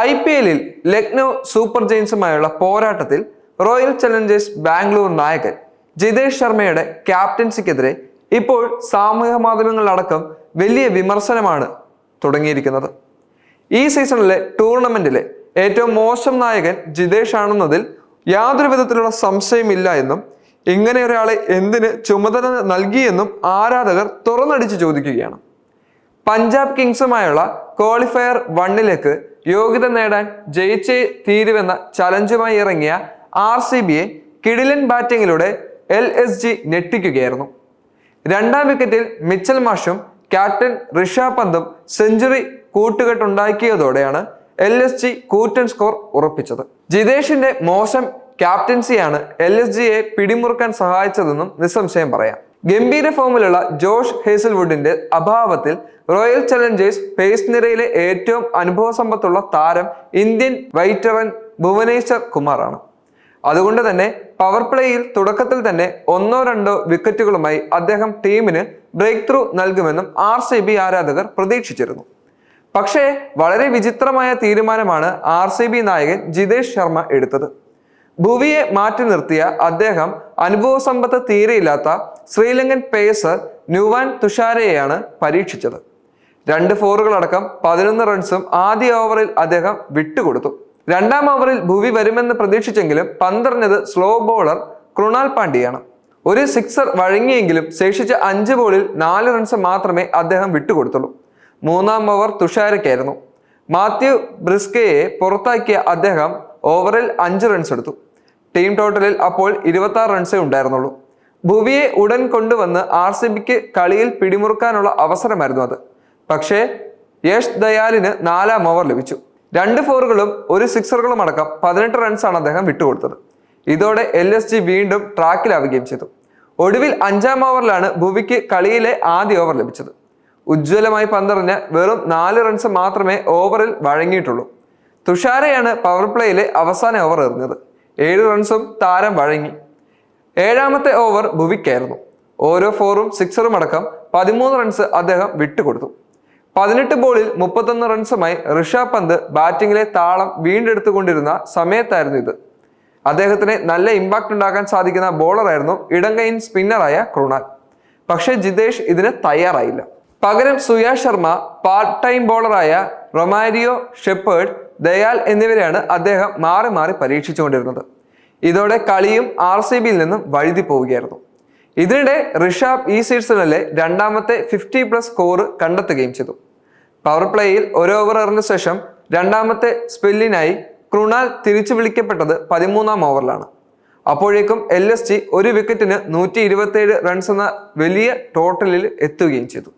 IPL-ൽ Lucknow super ജയൻസുമായുള്ള പോരാട്ടത്തിൽ royal Challengers Bangalore നായകൻ ജിതേഷ് ശർമ്മയുടെ ക്യാപ്റ്റൻസിക്കെതിരെ ഇപ്പോൾ സാമൂഹിക മാധ്യമങ്ങളിലടക്കം വലിയ വിമർശനമാണ് തുടങ്ങിയിരിക്കുന്നത്. ഈ സീസണിലെ ടൂർണമെന്റിലെ ഏറ്റവും മോശം നായകൻ ജിതേഷ് ആണെന്നതിൽ യാതൊരു വിധത്തിലുള്ള സംശയമില്ല എന്നും ഇങ്ങനെ ഒരാളെ എന്തിന് ചുമതല നൽകിയെന്നും ആരാധകർ തുറന്നടിച്ച് ചോദിക്കുകയാണ്. പഞ്ചാബ് കിങ്സുമായുള്ള ക്വാളിഫയർ 1-ലേക്ക് യോഗ്യത നേടാൻ ജയിച്ചേ തീരുവെന്ന ചലഞ്ചുമായി ഇറങ്ങിയ RCBയെ കിടിലൻ ബാറ്റിങ്ങിലൂടെ LSG ഞെട്ടിക്കുകയായിരുന്നു. രണ്ടാം വിക്കറ്റിൽ മിച്ചൽ മാഷും ക്യാപ്റ്റൻ ഋഷഭ് പന്തും സെഞ്ചുറി കൂട്ടുകെട്ടുണ്ടാക്കിയതോടെയാണ് LSG കൂറ്റൻ സ്കോർ ഉറപ്പിച്ചത്. ജിതേഷിന്റെ മോശം ക്യാപ്റ്റൻസിയാണ് LSGയെ പിടിമുറുക്കാൻ സഹായിച്ചതെന്നും നിസ്സംശയം പറയാം. ഗംഭീര ഫോമിലുള്ള ജോഷ് ഹേസൽവുഡിന്റെ അഭാവത്തിൽ റോയൽ ചലഞ്ചേഴ്സ് പേസ് നിരയിലെ ഏറ്റവും അനുഭവസമ്പത്തുള്ള താരം ഇന്ത്യൻ വെറ്ററൻ ഭുവനേശ്വർ കുമാറാണ്. അതുകൊണ്ട് തന്നെ പവർ പ്ലേയിൽ തുടക്കത്തിൽ തന്നെ 1-2 വിക്കറ്റുകളുമായി അദ്ദേഹം ടീമിന് ബ്രേക്ക് ത്രൂ നൽകുമെന്നും RCB ആരാധകർ പ്രതീക്ഷിച്ചിരുന്നു. പക്ഷേ വളരെ വിചിത്രമായ തീരുമാനമാണ് RCB നായകൻ ജിതേഷ് ശർമ്മ എടുത്തത്. ഭുവിയെ മാറ്റി നിർത്തിയ അദ്ദേഹം അനുഭവസമ്പത്ത് തീരെയില്ലാത്ത ശ്രീലങ്കൻ പേസർ നുവാൻ തുഷാരയെയാണ് പരീക്ഷിച്ചത്. 2 ഫോറുകളടക്കം 11 റൺസും ആദ്യ ഓവറിൽ അദ്ദേഹം വിട്ടുകൊടുത്തു. രണ്ടാം ഓവറിൽ ഭുവി വരുമെന്ന് പ്രതീക്ഷിച്ചെങ്കിലും പന്തെറിഞ്ഞത് സ്ലോ ബോളർ കൃണാൽ പാണ്ഡ്യയാണ്. ഒരു സിക്സർ വഴങ്ങിയെങ്കിലും ശേഷിച്ച 5 ബോളിൽ 4 റൺസ് മാത്രമേ അദ്ദേഹം വിട്ടുകൊടുത്തുള്ളൂ. മൂന്നാം ഓവർ തുഷാരയ്ക്കായിരുന്നു. മാത്യു ബ്രിസ്കയെ പുറത്താക്കിയ അദ്ദേഹം ഓവറിൽ 5 റൺസ് എടുത്തു. ടീം ടോട്ടലിൽ അപ്പോൾ 26 റൺസേ ഉണ്ടായിരുന്നുള്ളൂ. ഭുവിയെ ഉടൻ കൊണ്ടുവന്ന് RCBക്ക് കളിയിൽ പിടിമുറുക്കാനുള്ള അവസരമായിരുന്നു അത്. പക്ഷേ യശ് ദയാലിന് 4-ാം ഓവർ ലഭിച്ചു. 2 ഫോറുകളും 1 സിക്സറുകളും അടക്കം 18 റൺസാണ് അദ്ദേഹം വിട്ടുകൊടുത്തത്. ഇതോടെ LSG വീണ്ടും ട്രാക്കിലാവുകയും ചെയ്തു. ഒടുവിൽ 5-ാം ഓവറിലാണ് ഭുവിക്ക് കളിയിലെ ആദ്യ ഓവർ ലഭിച്ചത്. ഉജ്ജ്വലമായി പന്തെറിഞ്ഞ വെറും 4 റൺസ് മാത്രമേ ഓവറിൽ വഴങ്ങിയിട്ടുള്ളൂ. തുഷാരയാണ് പവർ പ്ലേയിലെ അവസാന ഓവർ എറിഞ്ഞത്. 7 റൺസും താരം വഴങ്ങി. 7-ാമത്തെ ഓവർ ഭുവിക്കായിരുന്നു. ഓരോ ഫോറും സിക്സറും അടക്കം 13 റൺസ് അദ്ദേഹം വിട്ടുകൊടുത്തു. 18 ബോളിൽ 31 റൺസുമായി ഋഷഭ് പന്ത് ബാറ്റിംഗിലെ താളം വീണ്ടെടുത്തുകൊണ്ടിരുന്ന സമയത്തായിരുന്നു ഇത്. അദ്ദേഹത്തിന് നല്ല ഇമ്പാക്ട് ഉണ്ടാക്കാൻ സാധിക്കുന്ന ബോളറായിരുന്നു ഇടംകൈയിൻ സ്പിന്നറായ കൃണാൽ. പക്ഷേ ജിതേഷ് ഇതിന് തയ്യാറായില്ല. പകരം സുയാഷ് ശർമ്മ, പാർട്ട് ടൈം ബോളറായ റൊമാരിയോ ഷെപ്പേർഡ്, ദയാൽ എന്നിവരെയാണ് അദ്ദേഹം മാറി മാറി പരീക്ഷിച്ചുകൊണ്ടിരുന്നത്. ഇതോടെ കളിയും RCBയിൽ നിന്നും വഴുതി പോവുകയായിരുന്നു. ഇതിനിടെ ഋഷഭ് ഈ സീസണിലെ 2ാമത്തെ 50+ സ്കോർ കണ്ടെത്തുകയും ചെയ്തു. പവർ പ്ലേയിൽ 1 ഓവർ എറിഞ്ഞ ശേഷം 2ാമത്തെ സ്പെല്ലിനായി കൃണാൽ തിരിച്ചു വിളിക്കപ്പെട്ടത് 13-ാം ഓവറിലാണ്. അപ്പോഴേക്കും LSG 1 വിക്കറ്റിന് 127 റൺസ് എന്ന വലിയ ടോട്ടലിൽ എത്തുകയും ചെയ്തു.